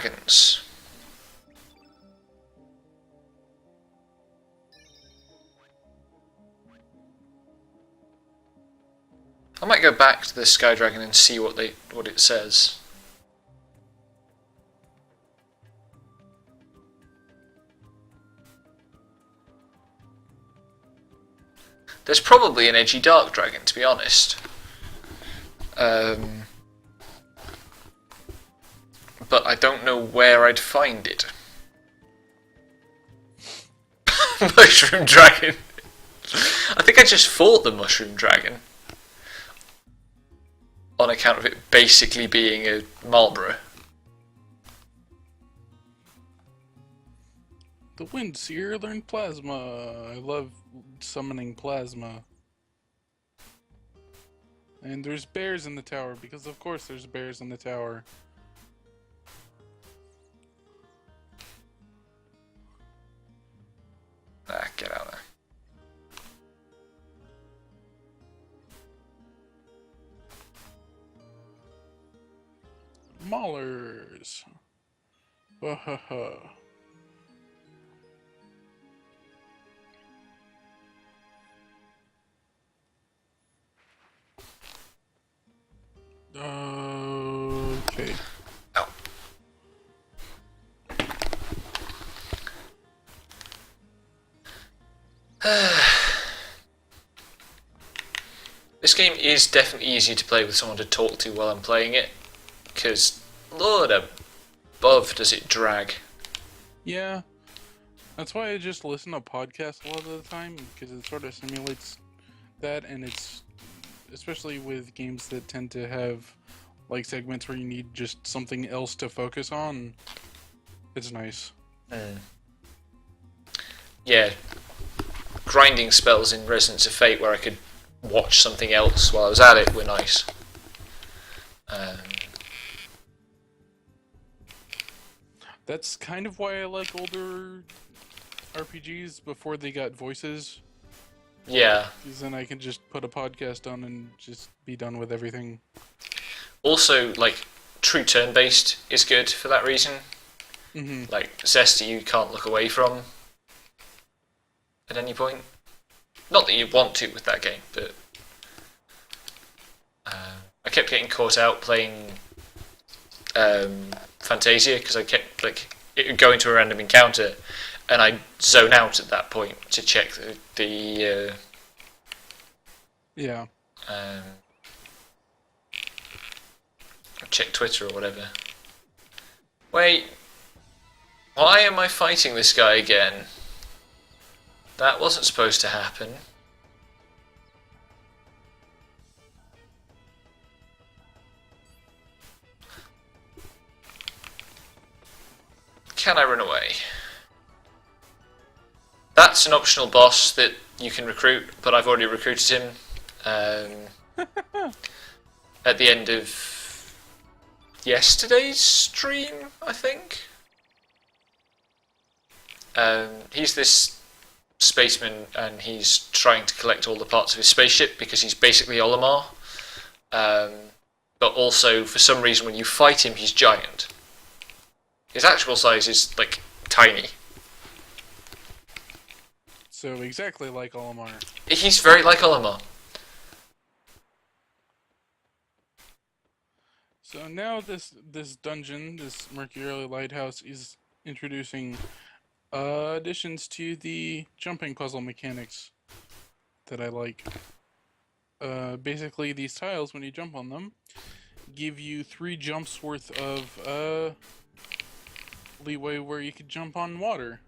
dragons. I might go back to the Sky Dragon and see what it says. There's probably an edgy dark dragon, to be honest. But I don't know where I'd find it. Mushroom dragon. I think I just fought the mushroom dragon on account of it basically being a Marlborough. The Windseer learned Plasma. I love summoning Plasma. And there's bears in the tower, because of course there's bears in the tower. Ah, get out of there. Maulers. Wahaha. Okay. Oh. This game is definitely easier to play with someone to talk to while I'm playing it, because Lord above does it drag. Yeah. That's why I just listen to podcasts a lot of the time, because it sort of simulates that, and it's especially with games that tend to have like segments where you need just something else to focus on. It's nice. Yeah, grinding spells in Resonance of Fate where I could watch something else while I was at it were nice. That's kind of why I like older RPGs before they got voices. Yeah. Because then I can just put a podcast on and just be done with everything. Also, like, true turn-based is good for that reason. Mm-hmm. Like, Zesty you can't look away from at any point. Not that you want to with that game, but I kept getting caught out playing Fantasia because I kept, like, it would go into a random encounter and I'd zone out at that point to check the yeah. Check Twitter or whatever. Wait, why am I fighting this guy again? That wasn't supposed to happen. Can I run away? That's an optional boss that you can recruit, but I've already recruited him at the end of yesterday's stream, I think. He's this spaceman and he's trying to collect all the parts of his spaceship because he's basically Olimar. But also, for some reason, when you fight him, he's giant. His actual size is, like, tiny. So exactly like Olimar. He's very like Olimar. So now this dungeon, this Mercurial Lighthouse, is introducing additions to the jumping puzzle mechanics that I like. Basically, these tiles, when you jump on them, give you 3 jumps worth of leeway where you could jump on water.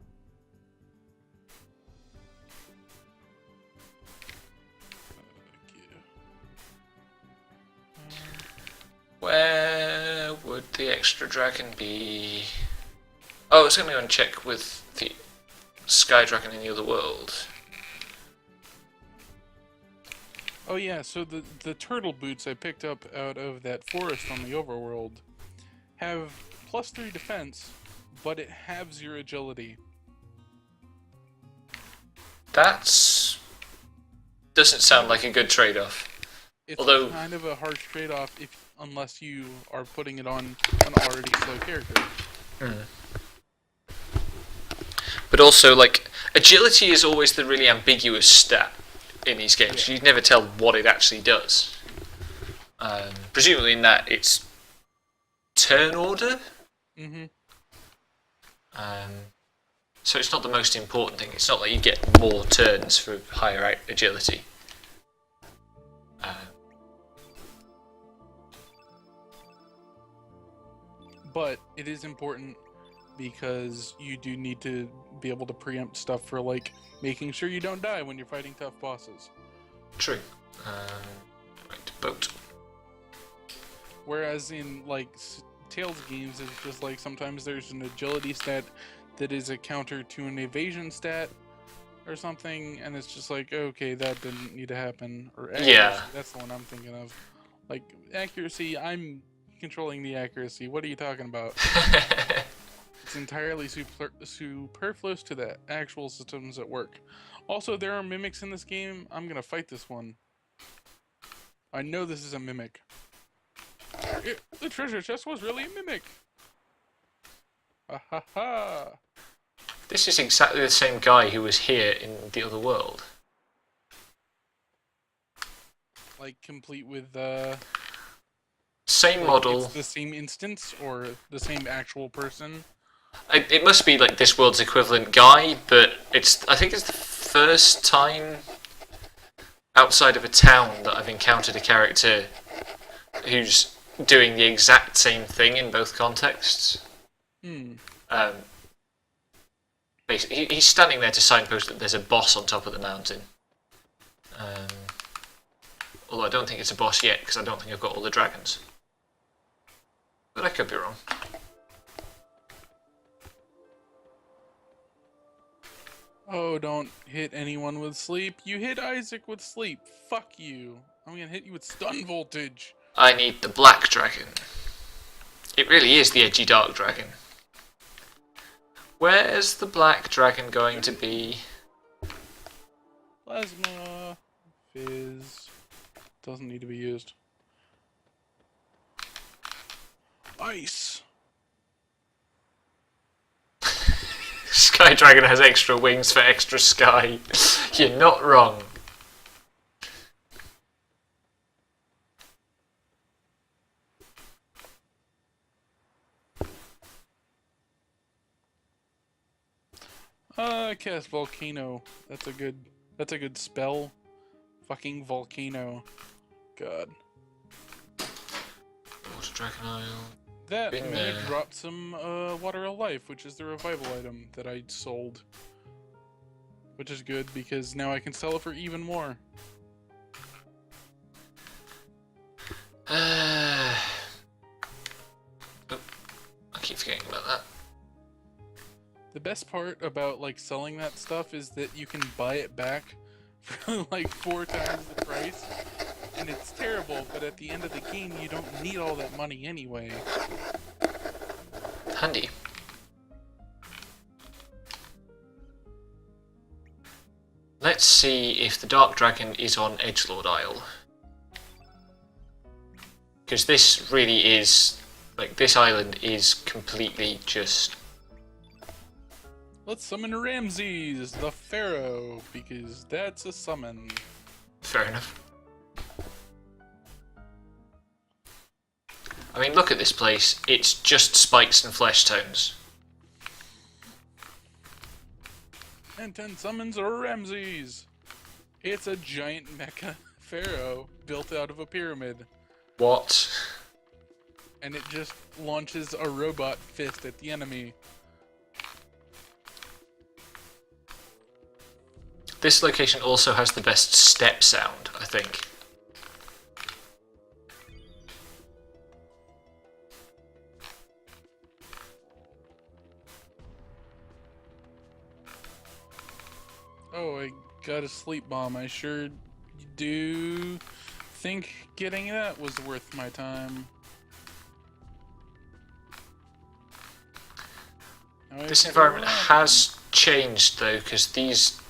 Where would the extra dragon be? Oh, I was going to go and check with the Sky Dragon in the other world. Oh yeah, so the turtle boots I picked up out of that forest on the overworld have +3 defense, but it halves your agility. That's... doesn't sound like a good trade-off. It's Although... kind of a harsh trade-off unless you are putting it on an already slow character. Mm. But also, like, agility is always the really ambiguous stat in these games. Yeah. You never tell what it actually does. Presumably in that it's turn order. Mm-hmm. So it's not the most important thing. It's not like you get more turns for higher agility. But it is important because you do need to be able to preempt stuff for like making sure you don't die when you're fighting tough bosses. True. Right, boat. Whereas in like Tales games, it's just like sometimes there's an agility stat that is a counter to an evasion stat or something, and it's just like, okay, that didn't need to happen. Or accuracy, Yeah. that's the one I'm thinking of. Like accuracy, I'm controlling the accuracy. What are you talking about? It's entirely superfluous to the actual systems at work. Also, there are mimics in this game. I'm gonna fight this one. I know this is a mimic. The treasure chest was really a mimic. Ha ha ha. This is exactly the same guy who was here in the other world. Like complete with Same like model. it's the same instance or the same actual person. It must be like this world's equivalent guy, but I think it's the first time outside of a town that I've encountered a character who's doing the exact same thing in both contexts. Basically, he's standing there to signpost that there's a boss on top of the mountain. Although I don't think it's a boss yet, because I don't think I've got all the dragons. But I could be wrong. Oh, don't hit anyone with sleep. You hit Isaac with sleep. Fuck you. I'm gonna hit you with stun voltage. I need the black dragon. It really is the edgy dark dragon. Where's the black dragon going to be? Plasma. Fizz. Doesn't need to be used. Ice. Sky Dragon has extra wings for extra sky. You're not wrong. Cast Volcano. That's a good spell. Fucking Volcano. God. Water Dragon Isle. That Been may there. drop some Water of Life, which is the revival item that I sold. Which is good because now I can sell it for even more. Oh, I keep forgetting about that. The best part about like selling that stuff is that you can buy it back for like 4 times the price. And it's terrible, but at the end of the game you don't need all that money anyway. Handy. Let's see if the Dark Dragon is on Edgelord Isle. Because this really is, like, this island is completely just... Let's summon Ramses, the Pharaoh, because that's a summon. Fair enough. I mean, look at this place. It's just spikes and flesh tones. And 10 summons Ramses. It's a giant mecha pharaoh built out of a pyramid. What? And it just launches a robot fist at the enemy. This location also has the best step sound, I think. Oh, I got a sleep bomb. I sure do think getting that was worth my time. This environment has changed though, because these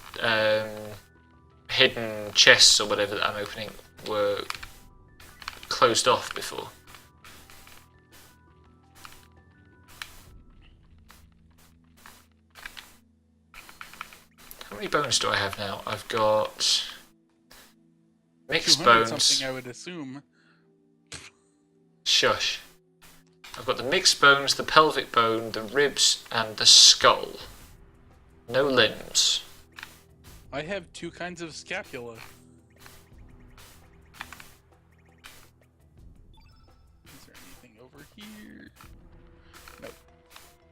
hidden chests or whatever that I'm opening were closed off before. How many bones do I have now? I've got mixed 200 bones. something, I would assume. Shush. I've got the mixed bones, the pelvic bone, the ribs, and the skull. No limbs. I have 2 kinds of scapula. Is there anything over here? Nope.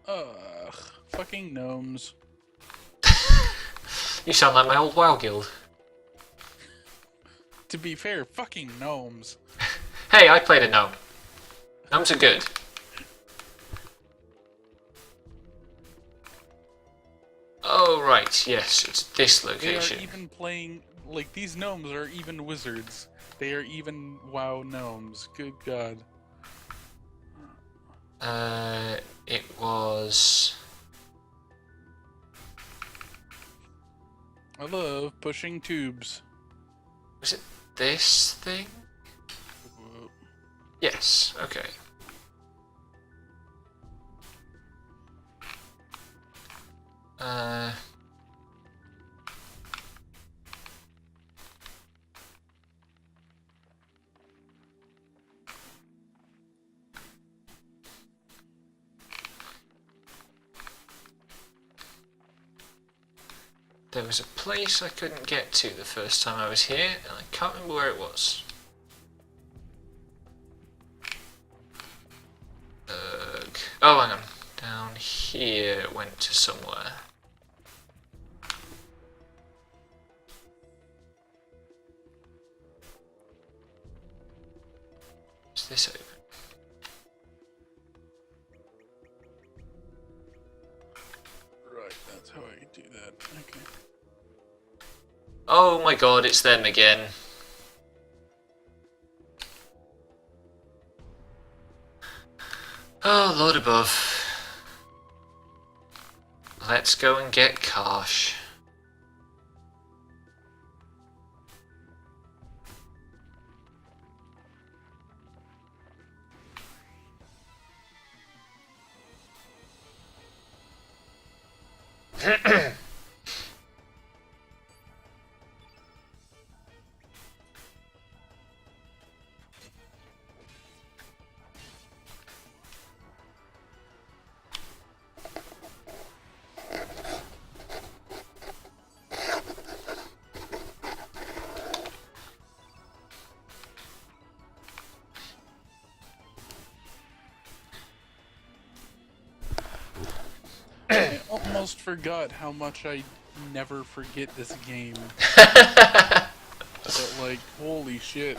Ugh. Fucking gnomes. You sound like my old WoW guild. To be fair, fucking gnomes. Hey, I played a gnome. Gnomes are good. Oh, right, yes, it's this They location. are even playing, like, these gnomes are even wizards. They are even WoW gnomes. Good god. It was... I love pushing tubes. Was it this thing? Whoa. Yes, okay. There was a place I couldn't get to the first time I was here, and I can't remember where it was. Oh, hang on. Down here it went to somewhere. Is this open? Right, that's how I do that. Okay. Oh my god, it's them again. Oh, Lord above. Let's go and get Karsh. I almost forgot how much I never forget this game. But, like, holy shit.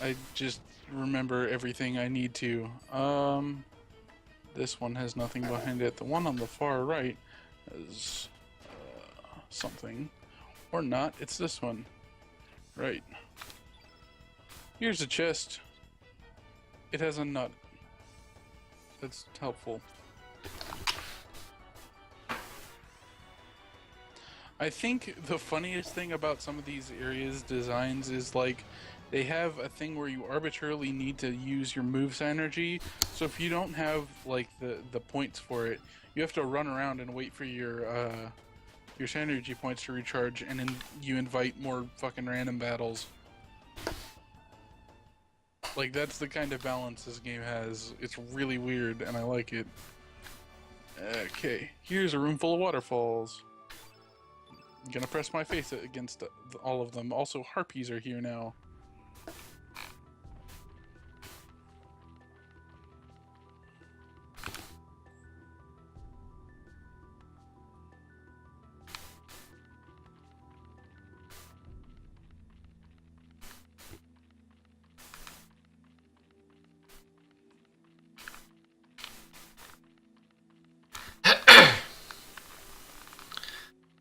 I just remember everything I need to. This one has nothing behind it. The one on the far right has something. Or not. It's this one. Right. Here's a chest. It has a nut. That's helpful. I think the funniest thing about some of these areas' designs is, like, they have a thing where you arbitrarily need to use your move's energy. So if you don't have, like, the points for it, you have to run around and wait for your synergy points to recharge, and then you invite more fucking random battles. Like, that's the kind of balance this game has. It's really weird, and I like it. Okay, here's a room full of waterfalls. I'm gonna press my face against all of them. Also, harpies are here now.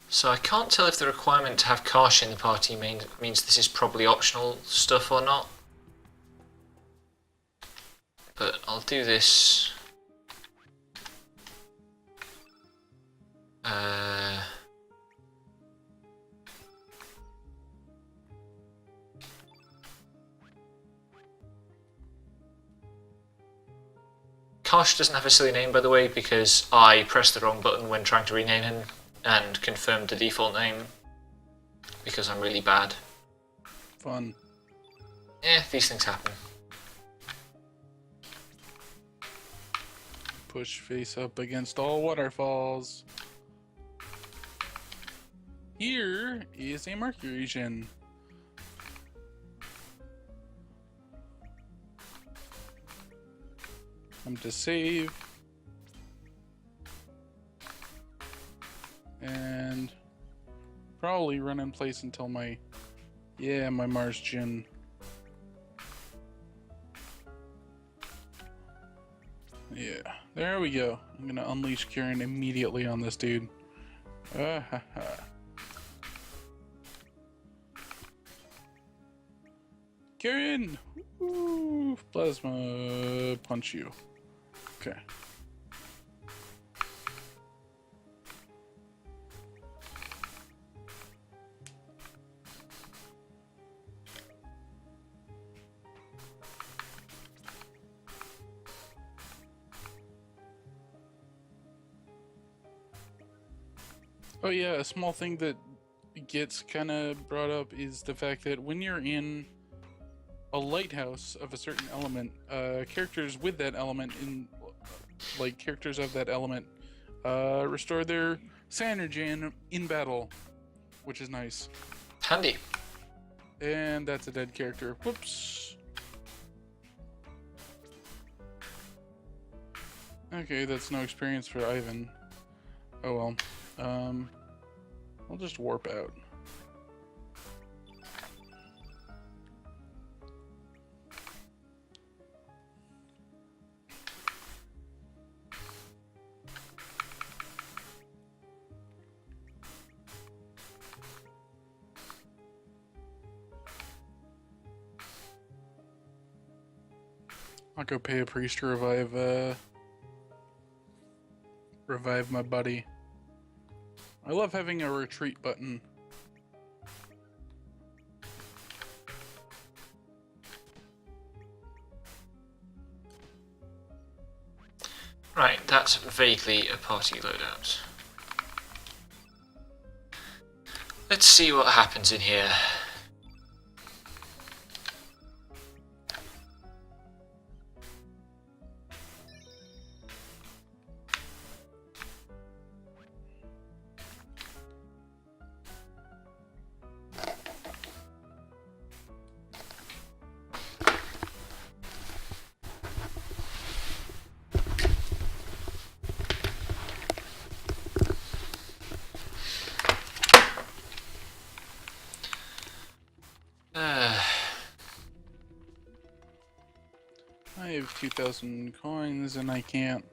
So I can't tell if the requirement to have Karsh in the party means this is probably optional stuff or not. But I'll do this. Karsh doesn't have a silly name, by the way, because I pressed the wrong button when trying to rename him and confirmed the default name because I'm really bad. Fun. These things happen. Push face up against all waterfalls. Here is a mercury gen. I'm to save. And probably run in place until my Mars gen. Yeah, there we go. I'm gonna unleash Kieran immediately on this dude. Ah ha ha. Kieran! Woo! Plasma punch you. Okay. Oh yeah, a small thing that gets kind of brought up is the fact that when you're in a lighthouse of a certain element, characters with that element characters of that element, restore their Synergy in battle, which is nice. Handy. And that's a dead character. Whoops. Okay, that's no experience for Ivan. Oh well. I'll just warp out. I'll go pay a priest to revive my buddy. I love having a retreat button. Right, that's vaguely a party loadout. Let's see what happens in here. I have 2,000 coins and I can't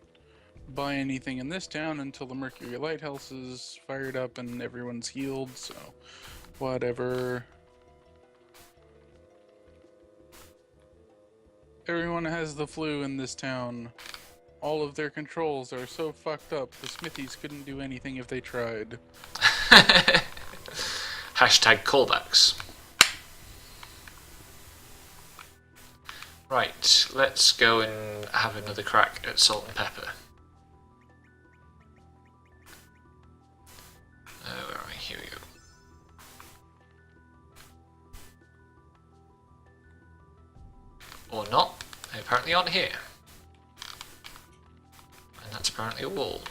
buy anything in this town until the Mercury Lighthouse is fired up and everyone's healed, so whatever. Everyone has the flu in this town. All of their controls are so fucked up, the Smithies couldn't do anything if they tried. Hashtag callbacks. Right, let's go and have another crack at salt and pepper. Where are we? Here we go. Or not. They apparently aren't here. And that's apparently a wall.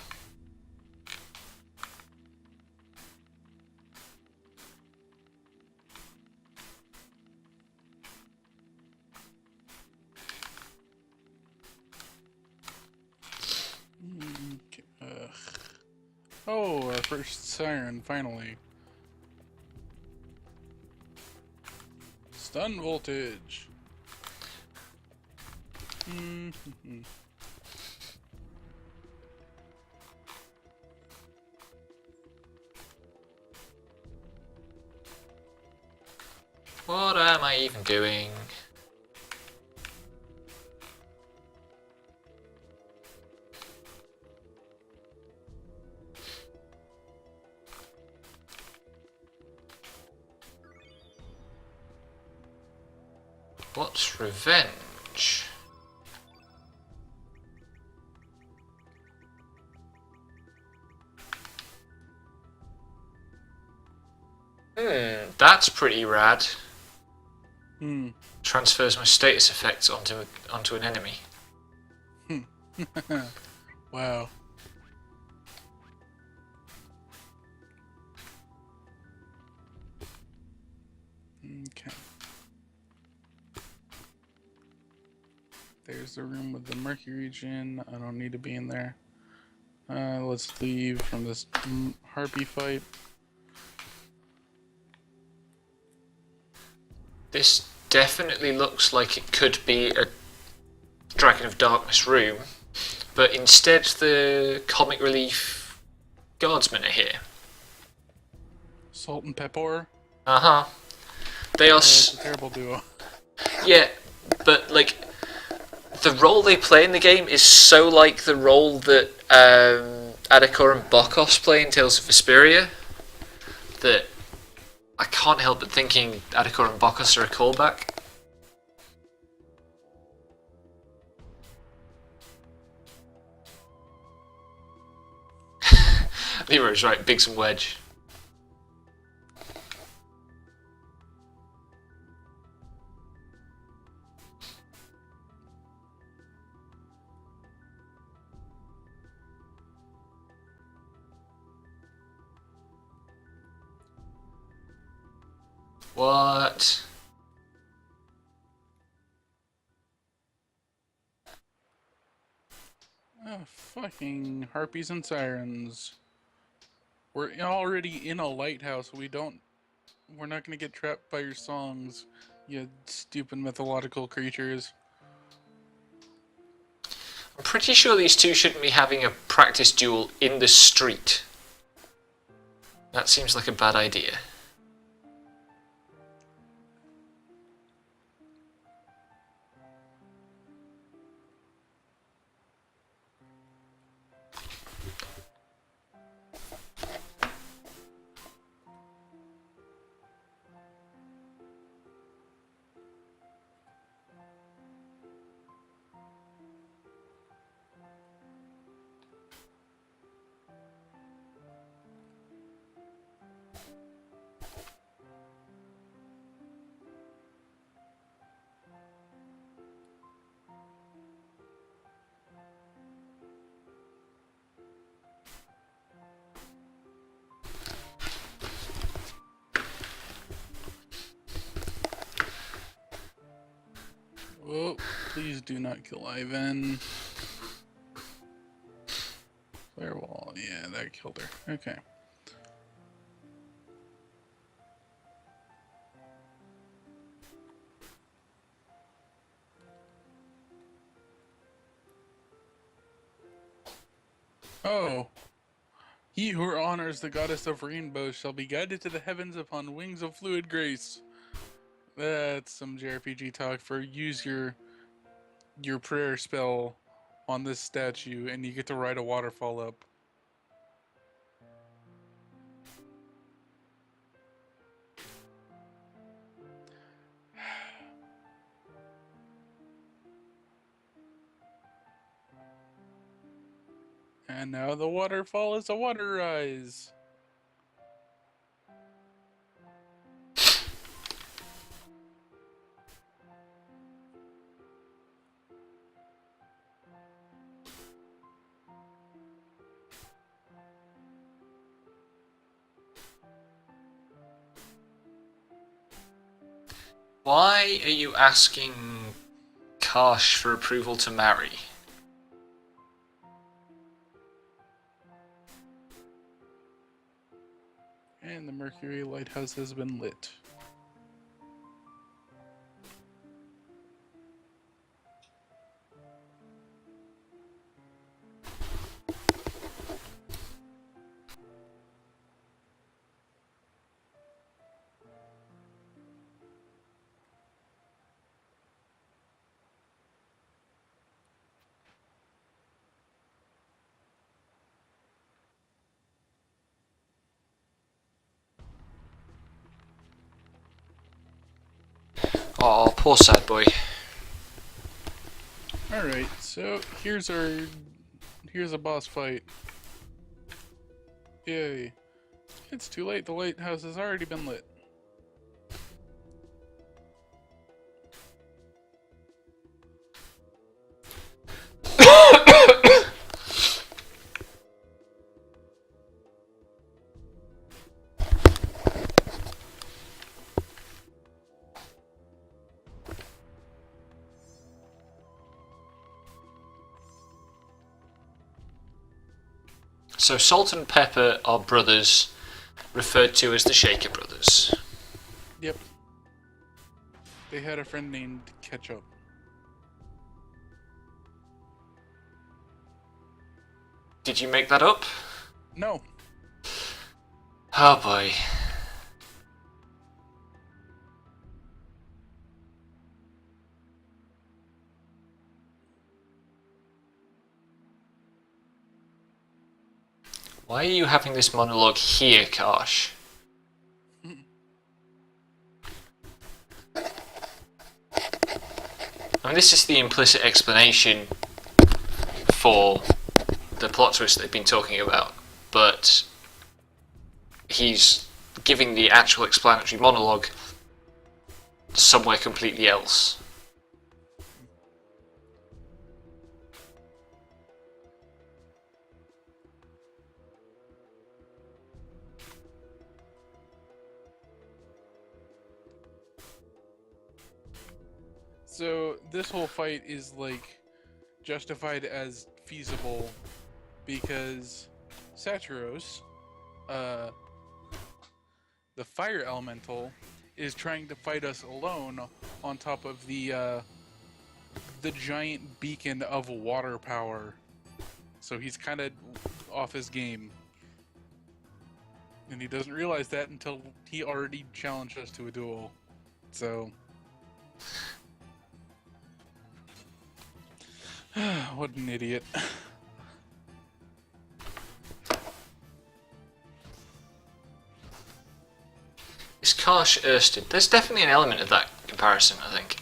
Okay, oh, our first siren, finally. Stun voltage. What am I even doing? What's revenge? That's pretty rad. Hmm. Transfers my status effects onto an enemy. Wow. Okay. There's the room with the mercury gin. I don't need to be in there. Let's leave from this harpy fight. This definitely looks like it could be a Dragon of Darkness room, but instead the comic relief guardsmen are here. Salt and pepper. Uh-huh. They are... It's a terrible duo. Yeah, but, like, the role they play in the game is so like the role that Adakor and Bokos play in Tales of Vesperia that I can't help but thinking Adakor and Bokos are a callback. Leroy's right, Biggs and Wedge. What? Oh, fucking harpies and sirens. We're already in a lighthouse. We're not gonna get trapped by your songs, you stupid mythological creatures. I'm pretty sure these two shouldn't be having a practice duel in the street. That seems like a bad idea. Oh, please do not kill Ivan. Firewall, yeah, that killed her. Okay. Oh. He who honors the goddess of rainbows shall be guided to the heavens upon wings of fluid grace. That's some JRPG talk for use your prayer spell on this statue and you get to ride a waterfall up. And now the waterfall is a water rise. Why are you asking Karsh for approval to marry? And the Mercury lighthouse has been lit. Oh, poor sad boy. Alright, so here's a boss fight. Yay. It's too late, the lighthouse has already been lit. So Salt and Pepper are brothers, referred to as the Shaker Brothers. Yep. They had a friend named Ketchup. Did you make that up? No. Oh boy. Why are you having this monologue here, Karsh? I mean, this is the implicit explanation for the plot twist they've been talking about, but he's giving the actual explanatory monologue somewhere completely else. So this whole fight is like justified as feasible because Saturos, uh, the fire elemental, is trying to fight us alone on top of the giant beacon of water power. So he's kind of off his game. And he doesn't realize that until he already challenged us to a duel. So... what an idiot. Is Karsh Erstad? There's definitely an element of that comparison, I think.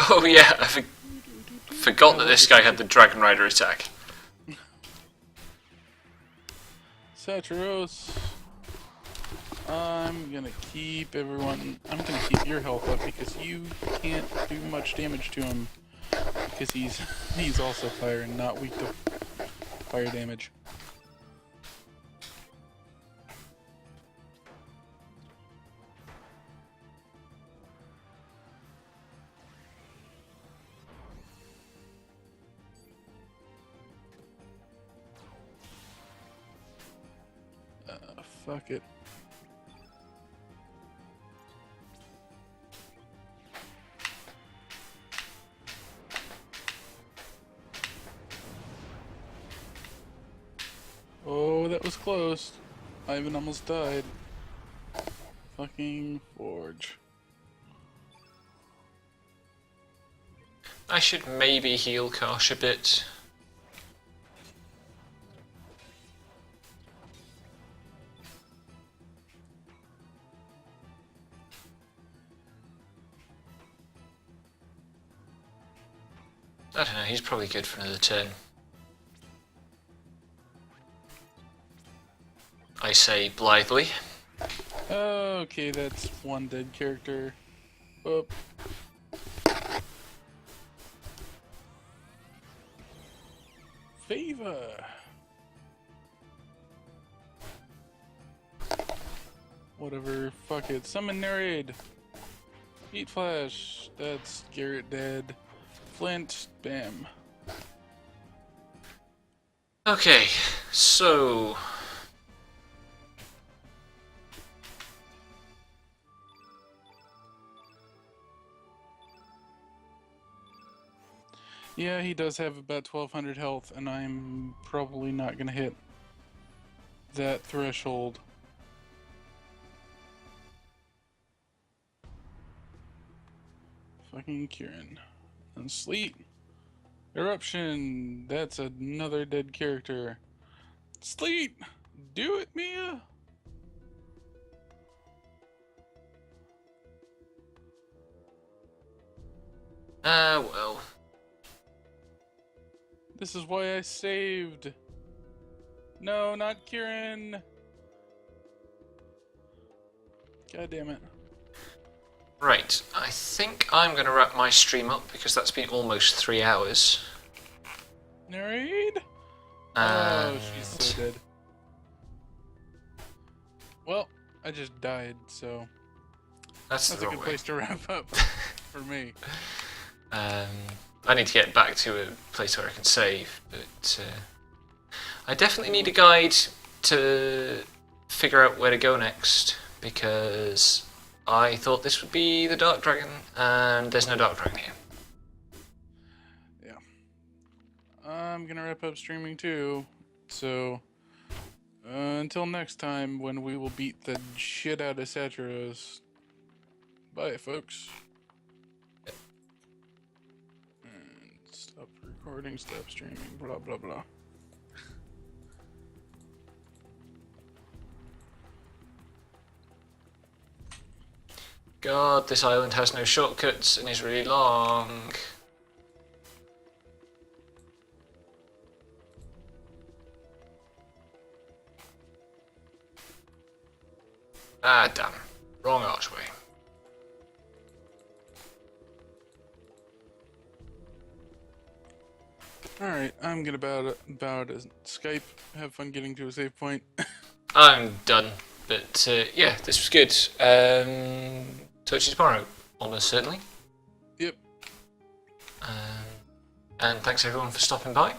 Oh yeah, I forgot that this guy had the Dragon Rider attack. Saturos. I'm gonna keep your health up because you can't do much damage to him. Because he's also fire and not weak to fire damage. Fuck it. Oh, that was close. Ivan almost died. Fucking Forge. I should maybe heal Karsh a bit. I don't know, he's probably good for another turn. I say blithely. Okay, that's one dead character. Oh. Favor. Whatever, fuck it. Summon Narrate. Eat Flash. That's Garrett dead. Flint. Bam. Okay, so... Yeah, he does have about 1200 health, and I'm probably not gonna hit that threshold. Fucking Kieran. And Sleet. Eruption. That's another dead character. Sleet! Do it, Mia! Well. This is why I saved. No, not Kieran. God damn it. Right, I think I'm going to wrap my stream up because that's been almost 3 hours. Narrate? And Oh, she's so dead. Well, I just died, so that's that's the a wrong good way. place to wrap up for me. I need to get back to a place where I can save, but I definitely need a guide to figure out where to go next, because I thought this would be the Dark Dragon, and there's no Dark Dragon here. Yeah. I'm gonna wrap up streaming too, so until next time when we will beat the shit out of Satros. Bye, folks. And stop recording, stop streaming, blah blah blah. God, this island has no shortcuts and is really long. Ah, damn. Wrong archway. Alright, I'm gonna bow to Skype. Have fun getting to a save point. I'm done. But yeah, this was good. Talk to you tomorrow, almost certainly. Yep. And thanks everyone for stopping by.